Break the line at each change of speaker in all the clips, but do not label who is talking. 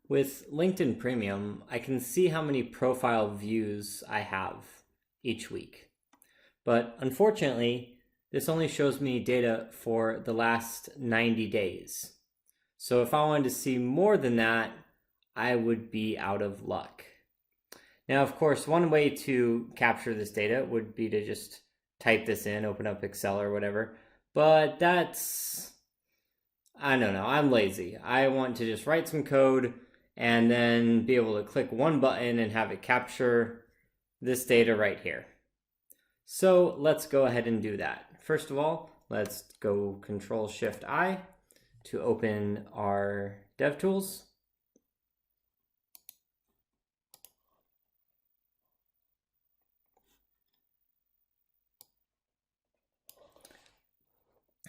With LinkedIn Premium, I can see how many profile views I have each week. But unfortunately, this only shows me data for the last 90 days. So if I wanted to see more than that, I would be out of luck. Now, of course, one way to capture this data would be to just type this in, open up Excel or whatever. But that's, I don't know, I'm lazy. I want to just write some code and then be able to click one button and have it capture this data right here. So let's go ahead and do that. First of all, let's go Control-Shift-I to open our DevTools.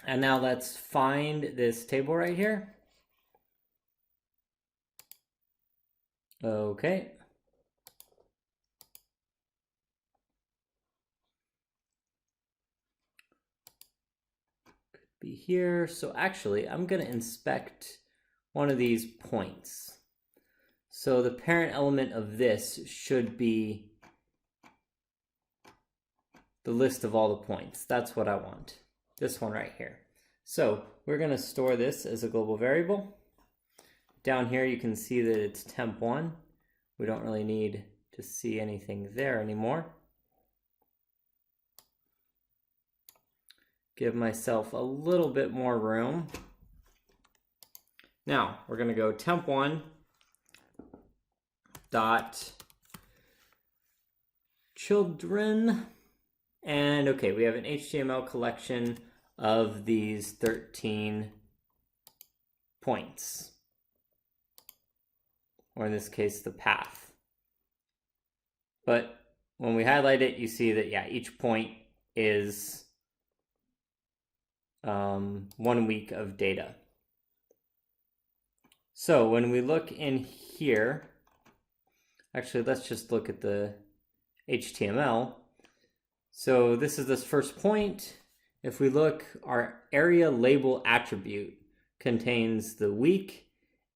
And now let's find this table right here. Okay. Could be here. So actually, I'm going to inspect one of these points. So the parent element of this should be the list of all the points. That's what I want. This one right here. So we're going to store this as a global variable. Down here you can see that it's temp1. We don't really need to see anything there anymore. Give myself a little bit more room. Now we're going to go temp1 dot children. And okay, we have an HTML collection of these 13 points, or in this case, the path. But when we highlight it, you see that, yeah, each point is 1 week of data. So when we look in here, actually, let's just look at the HTML. So this is this first point. If we look, our area label attribute contains the week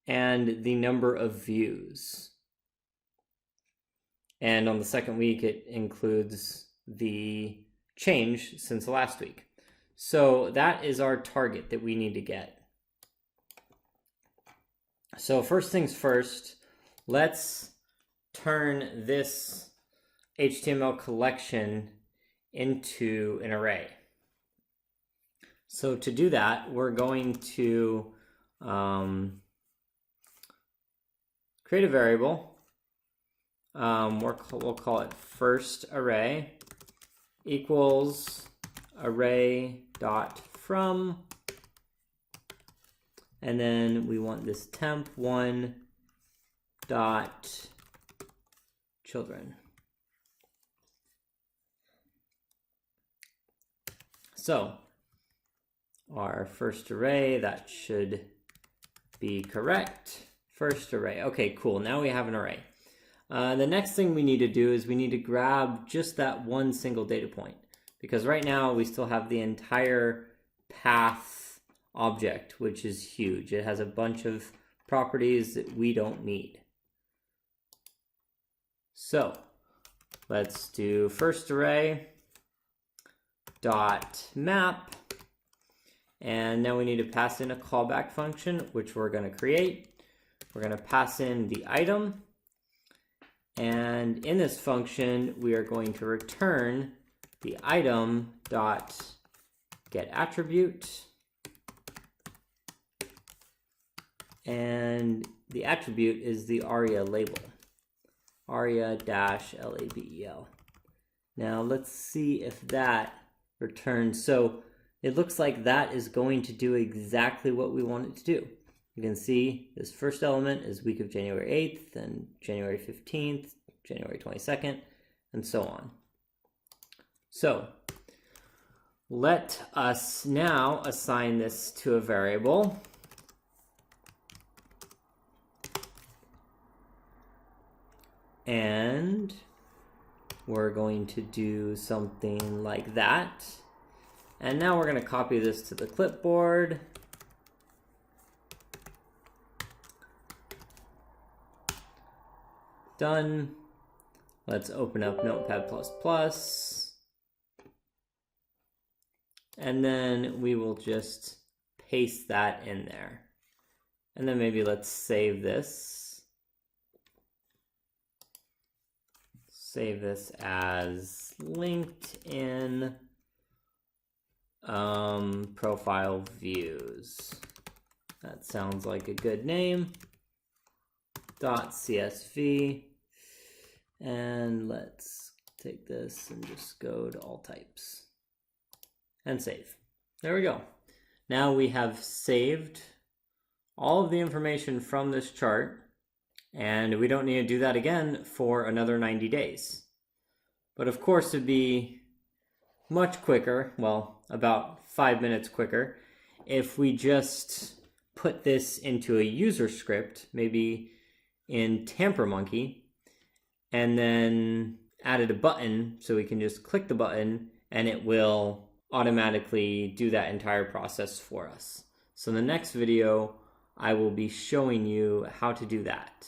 and the number of views. And on the second week, it includes the change since last week. So that is our target that we need to get. So first things first, let's turn this HTML collection into an array. So to do that, we're going to create a variable. We'll call it first array equals array.from, and then we want this temp1 dot children. So our first array, that should be correct. First array. Okay, cool. Now we have an array. The next thing we need to do is we need to grab just that one single data point, because right now we still have the entire path object, which is huge. It has a bunch of properties that we don't need. So let's do first array dot map, and now we need to pass in a callback function, which we're going to create. We're going to pass in the item, and in this function we are going to return the item dot get attribute, and the attribute is the aria label, aria-label. Now let's see if that returns. So it looks like that is going to do exactly what we want it to do. You can see this first element is week of January 8th, then January 15th, January 22nd, and so on. So let us now assign this to a variable. And we're going to do something like that. And now we're going to copy this to the clipboard. done. Let's open up Notepad++. And then we will just paste that in there. And then maybe let's save this. Save this as LinkedIn profile views. That sounds like a good name. .csv. And let's take this and just go to all types and save. There we go. Now we have saved all of the information from this chart, and we don't need to do that again for another 90 days. But of course, it'd be much quicker, well, about 5 minutes quicker, if we just put this into a user script, maybe in TamperMonkey, and then added a button so we can just click the button and it will automatically do that entire process for us. So in the next video, I will be showing you how to do that.